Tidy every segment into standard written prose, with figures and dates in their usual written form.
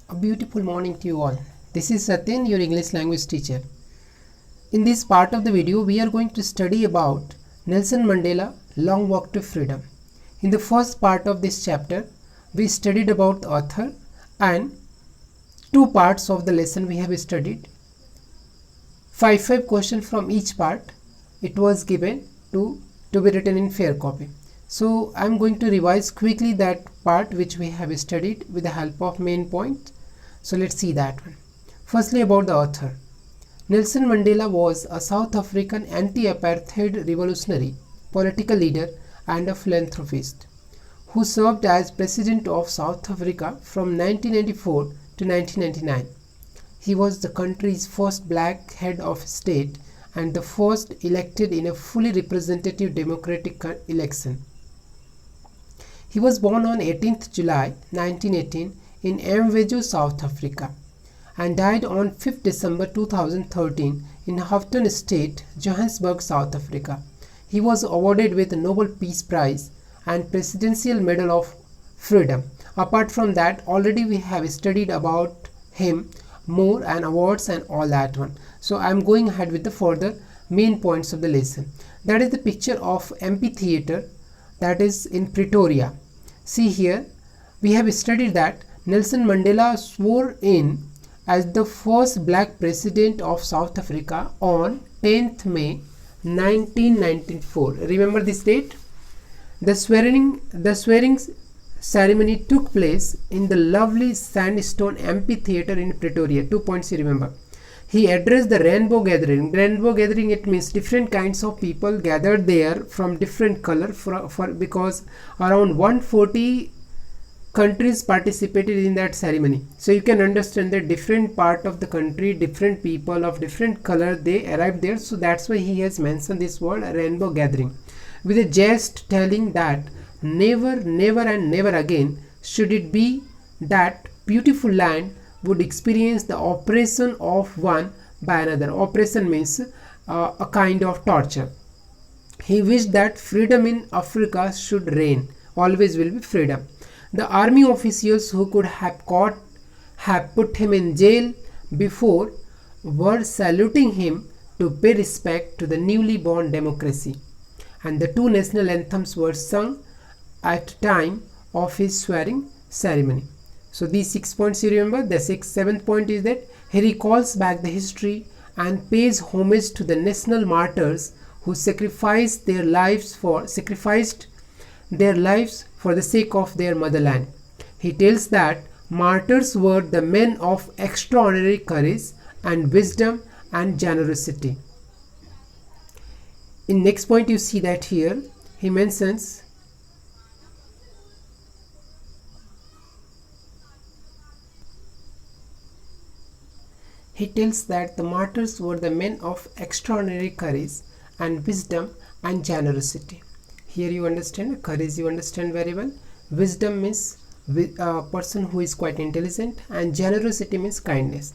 A beautiful morning to you all. This is Satyan, your English language teacher. In this part of the video, we are going to study about Nelson Mandela Long Walk to Freedom. In the first part of this chapter, we studied about the author, and two parts of the lesson we have studied. Five questions from each part. It was given to be written in fair copy. So I am going to revise quickly that part which we have studied with the help of main point. So let's see that one. Firstly, about the author. Nelson Mandela was a South African anti-apartheid revolutionary, political leader and a philanthropist who served as President of South Africa from 1994 to 1999. He was the country's first black head of state and the first elected in a fully representative democratic election. He was born on 18th July 1918 in Mvezo, South Africa, and died on 5th December 2013 in Houghton Estate, Johannesburg, South Africa. He was awarded with the Nobel Peace Prize and Presidential Medal of Freedom. Apart from that, already we have studied about him more and awards and all that one. So I am going ahead with the further main points of the lesson. That is the picture of amphitheater that is in Pretoria. See here, we have studied that Nelson Mandela swore in as the first black president of South Africa on 10th May 1994. Remember this date? The swearing ceremony took place in the lovely sandstone amphitheater in Pretoria. 2 points you remember. He addressed the rainbow gathering. Rainbow gathering, it means different kinds of people gathered there from different color because around 140 countries participated in that ceremony. So you can understand that different part of the country, different people of different color, they arrived there. So that's why he has mentioned this word rainbow gathering with a jest telling that never and never again should it be that beautiful land would experience the oppression of one by another. Oppression means a kind of torture. He wished that freedom in Africa should reign. Always will be freedom. The army officials who could have put him in jail before were saluting him to pay respect to the newly born democracy. And the two national anthems were sung at the time of his swearing ceremony. So these 6 points you remember. The seventh point is that he recalls back the history and pays homage to the national martyrs who sacrificed their lives for the sake of their motherland. He tells that martyrs were the men of extraordinary courage and wisdom and generosity. In next point you see that here he mentions he tells that the martyrs were the men of extraordinary courage and wisdom and generosity. Here you understand courage, you understand very well. Wisdom means a person who is quite intelligent, and generosity means kindness.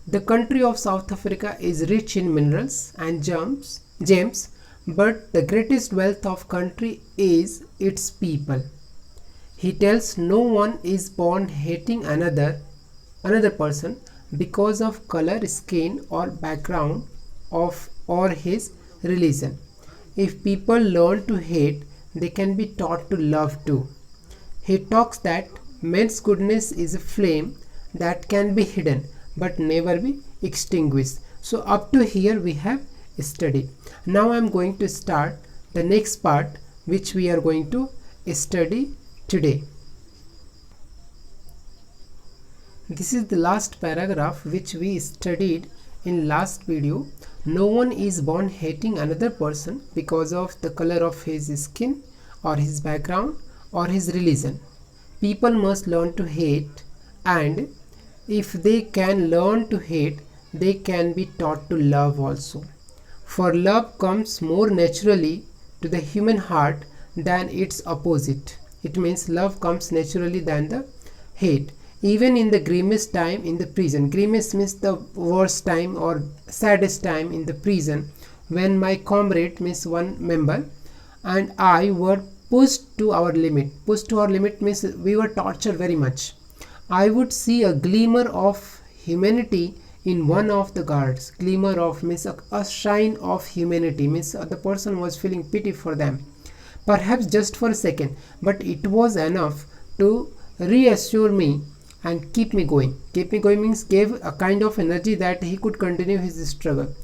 The country of South Africa is rich in minerals and gems, but the greatest wealth of country is its people. He tells no one is born hating another person because of color, skin or background or his religion. If people learn to hate, they can be taught to love too. He talks that man's goodness is a flame that can be hidden but never be extinguished. So up to here we have studied. Now I am going to start the next part which we are going to study today. This is the last paragraph which we studied in last video. No one is born hating another person because of the color of his skin or his background or his religion. People must learn to hate, and if they can learn to hate, they can be taught to love also. For love comes more naturally to the human heart than its opposite. It means love comes naturally than the hate. Even in the grimmest time in the prison, grimmest means the worst time or saddest time in the prison, when my comrade means one member and I were pushed to our limit. Pushed to our limit means we were tortured very much. I would see a glimmer of humanity in one of the guards. Glimmer of means a shine of humanity, means the person was feeling pity for them. Perhaps just for a second, but it was enough to reassure me and keep me going. Keep me going means gave a kind of energy that he could continue his struggle.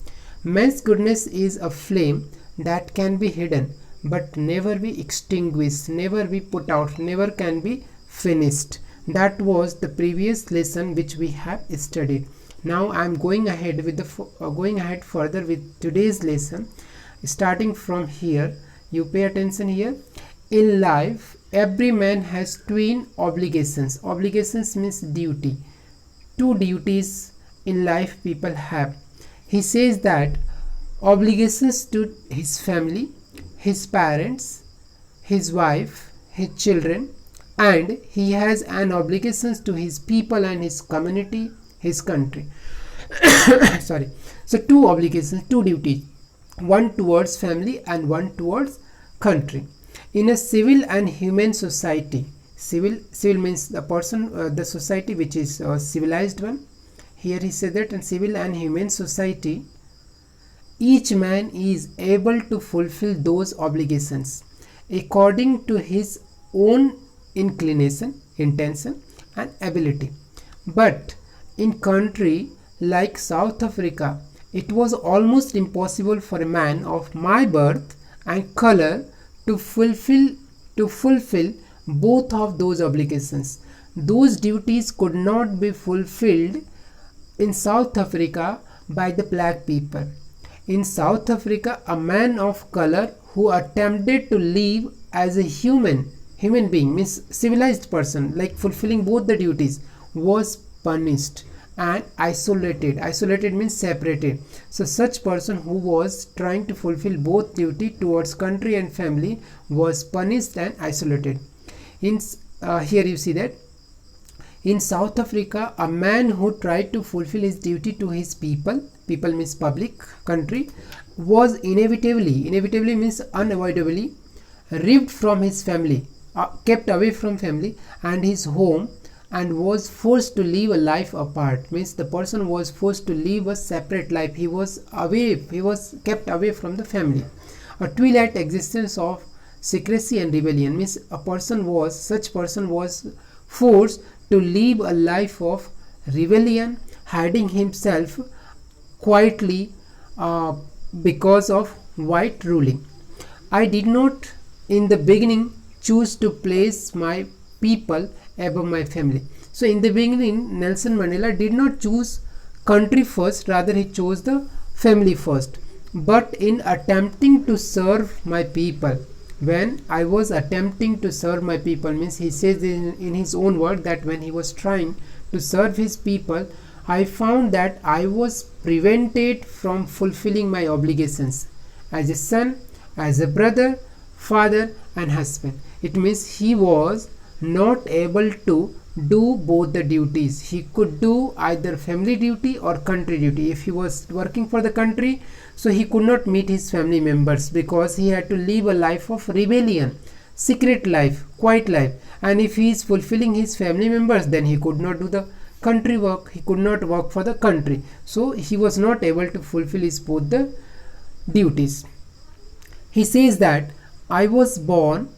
Man's goodness is a flame that can be hidden but never be extinguished, never be put out, never can be finished. That was the previous lesson which we have studied. Now I am going ahead with the going ahead further with today's lesson. Starting from here, you pay attention here. In life, every man has twin obligations. Obligations means duty. Two duties in life people have. He says that obligations to his family, his parents, his wife, his children, and he has an obligations to his people and his community, his country. Sorry. So two obligations, two duties, one towards family and one towards country. In a civil and human society, civil means the person, the society which is a civilized one. Here he said that in civil and human society, each man is able to fulfill those obligations according to his own inclination, intention and ability. But in country like South Africa, it was almost impossible for a man of my birth and color to fulfill both of those obligations. Those duties could not be fulfilled in South Africa by the black people. In South Africa, a man of color who attempted to live as a human being, means civilized person, like fulfilling both the duties, was punished and isolated. Isolated means separated. So such person who was trying to fulfill both duty towards country and family was punished and isolated. In here you see that in South Africa, a man who tried to fulfill his duty to his people means public, country, was inevitably means unavoidably ripped from his family, kept away from family and his home, and was forced to live a life apart. Means the person was forced to live a separate life. He was kept away from the family. A twilight existence of secrecy and rebellion, means such person was forced to live a life of rebellion, hiding himself quietly because of white ruling. I did not in the beginning choose to place my people above my family. So in the beginning, Nelson Mandela did not choose country first, rather he chose the family first. But in attempting to serve my people, when I was attempting to serve my people, means he says in his own word that when he was trying to serve his people, I found that I was prevented from fulfilling my obligations as a son, as a brother, father and husband. It means he was not able to do both the duties. He could do either family duty or country duty. If he was working for the country, so he could not meet his family members because he had to live a life of rebellion, secret life, quiet life. And if he is fulfilling his family members, then he could not do the country work. He could not work for the country. So he was not able to fulfill his both the duties. He says that I was not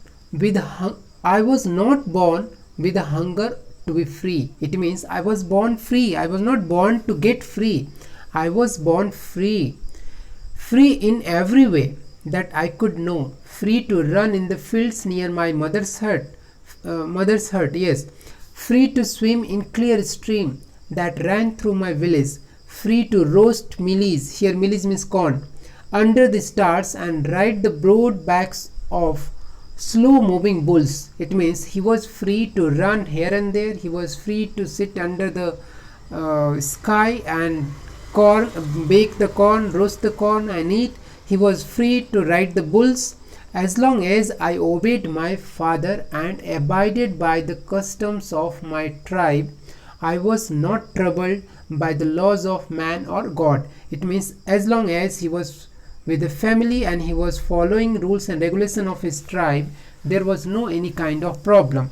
born with a hunger to be free. It means I was born free. I was not born to get free. I was born free. Free in every way that I could know. Free to run in the fields near my mother's hut. Yes. Free to swim in clear stream that ran through my village. Free to roast mealies. Here mealies means corn. Under the stars and ride the broad backs of slow moving bulls. It means he was free to run here and there. He was free to sit under the sky and bake the corn, roast the corn and eat. He was free to ride the bulls. As long as I obeyed my father and abided by the customs of my tribe, I was not troubled by the laws of man or God. It means as long as he was with the family and he was following rules and regulation of his tribe, there was no any kind of problem.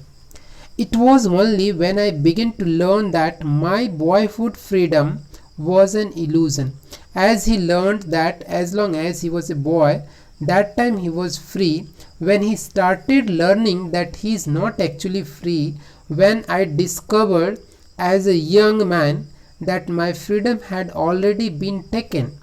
It was only when I began to learn that my boyhood freedom was an illusion. As he learned that as long as he was a boy, that time he was free. When he started learning that he is not actually free, when I discovered as a young man that my freedom had already been taken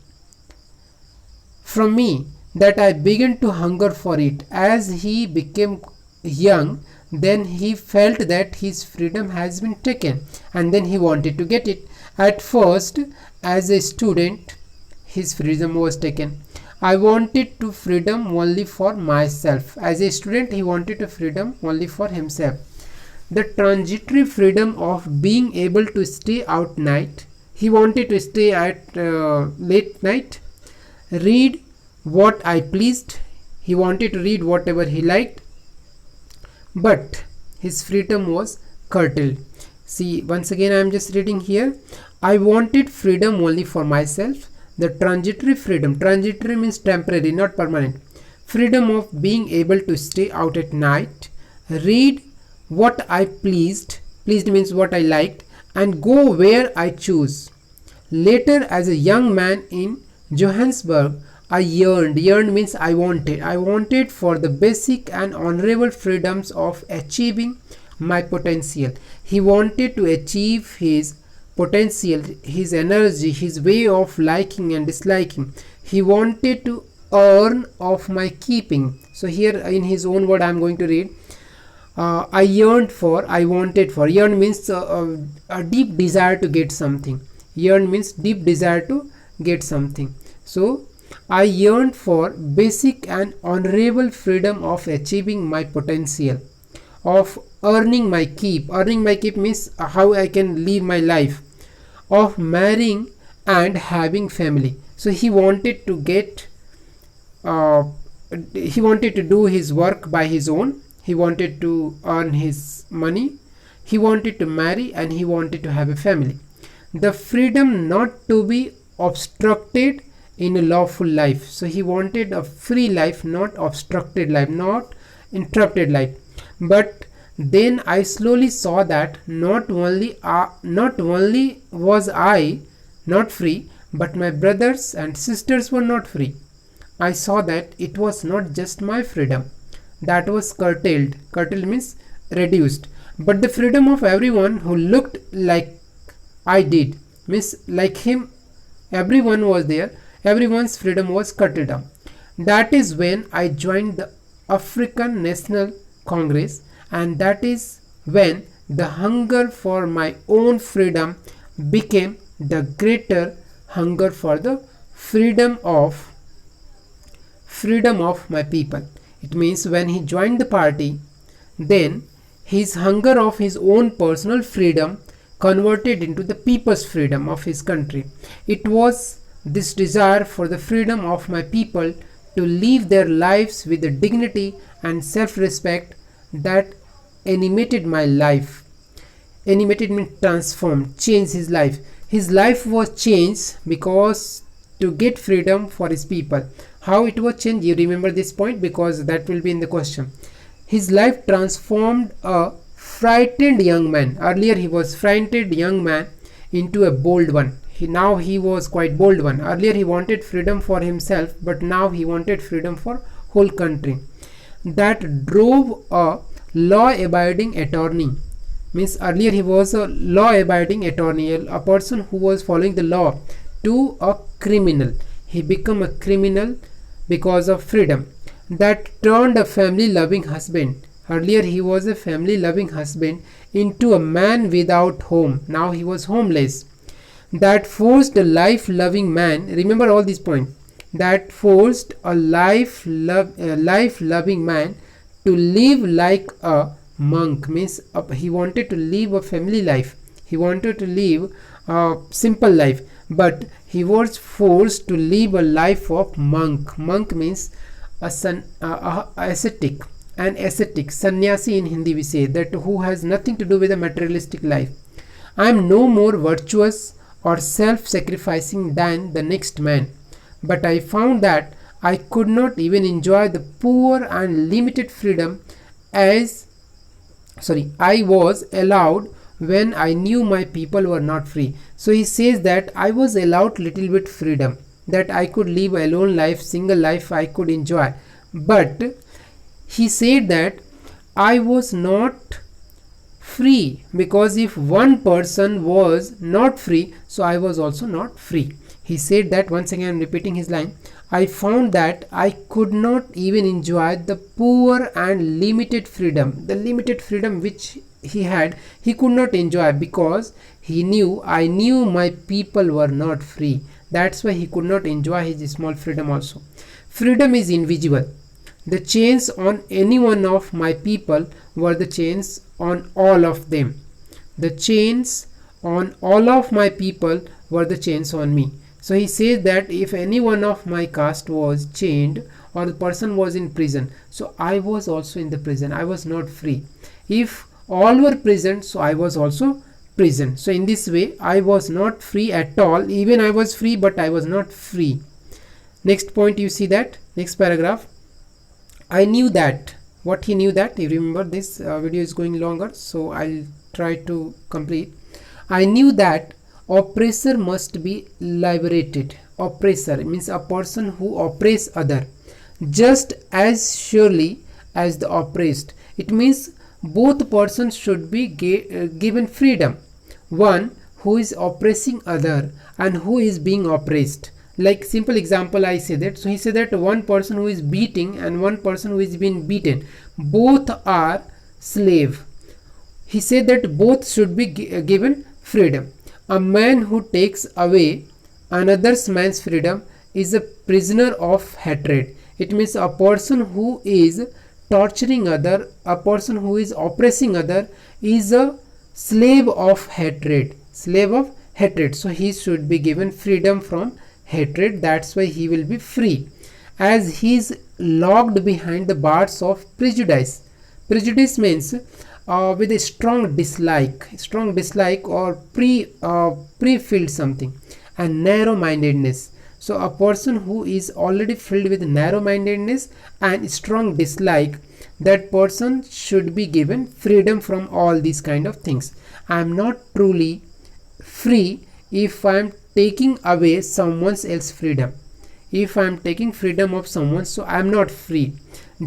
from me, that I began to hunger for it. As he became young, then he felt that his freedom has been taken, and then he wanted to get it. At first, as a student, his freedom was taken. I wanted to freedom only for myself. As a student, he wanted to freedom only for himself. The transitory freedom of being able to stay out night. He wanted to stay at late night, read what I pleased. He wanted to read whatever he liked, but his freedom was curtailed. See, once again I am just reading here. I wanted freedom only for myself. The transitory freedom, transitory means temporary, not permanent. Freedom of being able to stay out at night, read what I pleased, pleased means what I liked, and go where I choose. Later, as a young man in Johannesburg, I yearned means I wanted for the basic and honorable freedoms of achieving my potential. He wanted to achieve his potential, his energy, his way of liking and disliking. He wanted to earn of my keeping. So here in his own word I am going to read. I yearned for, I wanted for. Yearn means a deep desire to get something. Yearn means deep desire to get something. So I yearned for basic and honorable freedom of achieving my potential, of earning my keep. Earning my keep means how I can live my life, of marrying and having family. So he wanted to get, he wanted to do his work by his own. He wanted to earn his money. He wanted to marry and he wanted to have a family. The freedom not to be obstructed in a lawful life. So he wanted a free life, not obstructed life, not interrupted life. But then I slowly saw that not only was I not free, but my brothers and sisters were not free. I saw that it was not just my freedom that was curtailed. Curtailed means reduced, but the freedom of everyone who looked like I did, means like him, everyone was there. Everyone's freedom was curtailed down. That is when I joined the African National Congress, and that is when the hunger for my own freedom became the greater hunger for the freedom of my people. It means when he joined the party, then his hunger of his own personal freedom converted into the people's freedom of his country. It was this desire for the freedom of my people to live their lives with the dignity and self-respect that animated my life. Animated means transformed, changed his life. His life was changed because to get freedom for his people. How it was changed? You remember this point because that will be in the question. His life transformed a frightened young man. Earlier he was frightened young man into a bold one. Now he was quite bold one. Earlier he wanted freedom for himself, but now he wanted freedom for whole country. That drove a law-abiding attorney. Means earlier he was a law-abiding attorney, a person who was following the law, to a criminal. He became a criminal because of freedom. That turned a family-loving husband. Earlier he was a family-loving husband into a man without home. Now he was homeless. That forced a life-loving man. Remember all these points. That forced a life-loving man to live like a monk. Means he wanted to live a family life. He wanted to live a simple life, but he was forced to live a life of monk. Monk means ascetic. An ascetic, sannyasi in Hindi we say, that who has nothing to do with a materialistic life. I am no more virtuous or self-sacrificing than the next man, but I found that I could not even enjoy the poor and limited freedom as I was allowed when I knew my people were not free. So he says that I was allowed little bit freedom, that I could live alone life, single life I could enjoy. But he said that I was not free, because if one person was not free, so I was also not free. He said that, once again I'm repeating his line, I found that I could not even enjoy the poor and limited freedom. The limited freedom which he had, he could not enjoy, because I knew my people were not free. That's why he could not enjoy his small freedom also. Freedom is invisible. The chains on any one of my people were the chains on all of them. The chains on all of my people were the chains on me. So he says that if any one of my caste was chained, or the person was in prison, so I was also in the prison. I was not free. If all were present, so I was also prison. So in this way I was not free at all. Even I was free, but I was not free. Next point, you see that next paragraph. I knew that. What he knew that, you remember, this video is going longer, so I'll try to complete. I knew that oppressor must be liberated. Oppressor means a person who oppresses other, just as surely as the oppressed. It means both persons should be given freedom. One who is oppressing other and who is being oppressed. Like simple example I say that, so he said that one person who is beating and one person who is being beaten, both are slave. He said that both should be given freedom. A man who takes away another man's freedom is a prisoner of hatred. It means a person who is torturing other, a person who is oppressing other, is a slave of hatred. Slave of hatred. So he should be given freedom from hatred. That's why he will be free, as he is locked behind the bars of prejudice. Prejudice means with a strong dislike or pre-filled something, and narrow-mindedness. So a person who is already filled with narrow-mindedness and strong dislike, that person should be given freedom from all these kind of things. I am not truly free if I am taking away someone else's freedom. If I am taking freedom of someone, so I am not free,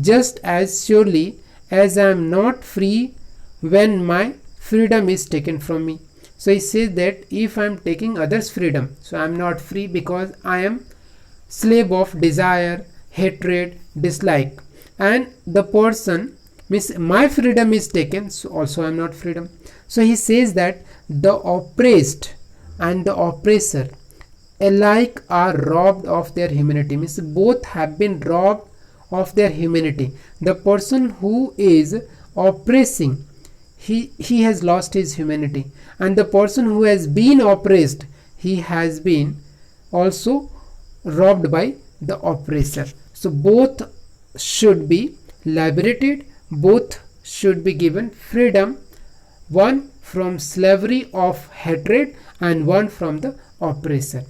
just as surely as I am not free when my freedom is taken from me. So he says that if I am taking others' freedom, so I am not free, because I am slave of desire, hatred, dislike, and the person means my freedom is taken, so also I am not freedom. So he says that the oppressed and the oppressor alike are robbed of their humanity. Means both have been robbed of their humanity. The person who is oppressing, he has lost his humanity, and the person who has been oppressed, he has been also robbed by the oppressor. So both should be liberated, both should be given freedom, one from slavery of hatred and one from the oppressor.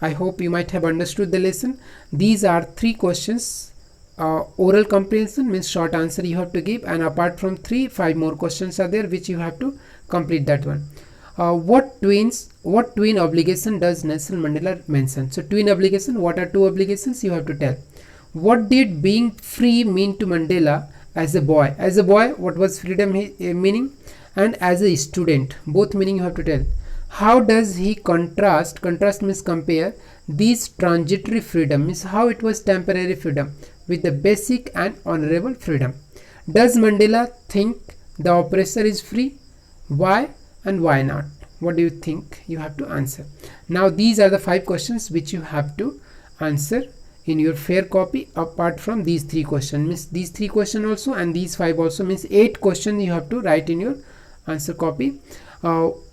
I hope you might have understood the lesson. These are 3 questions. Oral comprehension means short answer you have to give, and apart from 3, 5 more questions are there which you have to complete that one. What twin obligation does Nelson Mandela mention? So twin obligation, what are 2 obligations you have to tell. What did being free mean to Mandela as a boy? As a boy, what was freedom meaning? And as a student, both meaning you have to tell. How does he contrast means compare, these transitory freedom, means how it was temporary freedom, with the basic and honorable freedom. Does Mandela think the oppressor is free? Why and why not? What do you think? You have to answer. Now these are the 5 questions which you have to answer in your fair copy, apart from these 3 questions. Means these 3 questions also and these 5 also, means 8 questions you have to write in your answer copy.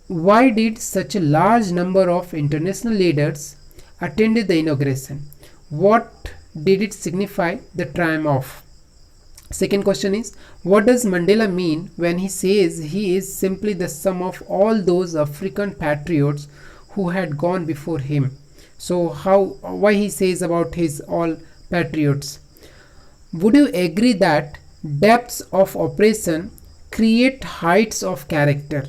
Why did such a large number of international leaders attended the inauguration? What did it signify the triumph of? Second question is, what does Mandela mean when he says he is simply the sum of all those African patriots who had gone before him? So why he says about his all patriots? Would you agree that depths of oppression create heights of character.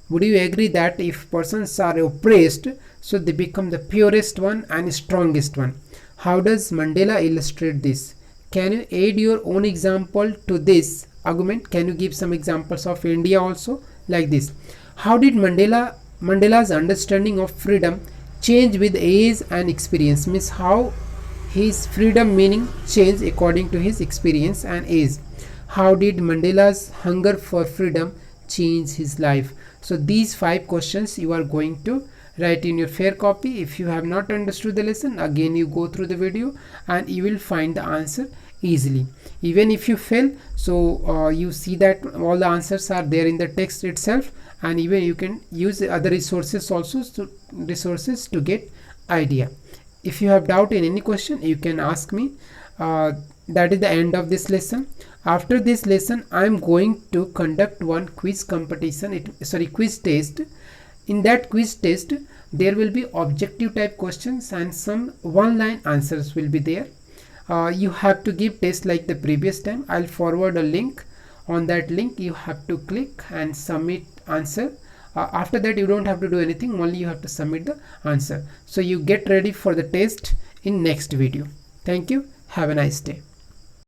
Would you agree that if persons are oppressed, so they become the purest one and strongest one? How does Mandela illustrate this? Can you add your own example to this argument? Can you give some examples of India also like this? How did Mandela's understanding of freedom change with age and experience? Means how his freedom meaning changed according to his experience and age. How did Mandela's hunger for freedom change his life? So these 5 questions you are going to write in your fair copy. If you have not understood the lesson, again you go through the video and you will find the answer easily. Even if you fail, so you see that all the answers are there in the text itself, and even you can use other resources also to get idea. If you have doubt in any question, you can ask me. That is the end of this lesson. After this lesson, I am going to conduct one quiz competition, quiz test. In that quiz test, there will be objective type questions and some one-line answers will be there. You have to give test like the previous time. I'll forward a link. On that link, you have to click and submit answer. After that, you don't have to do anything, only you have to submit the answer. So you get ready for the test in next video. Thank you. Have a nice day.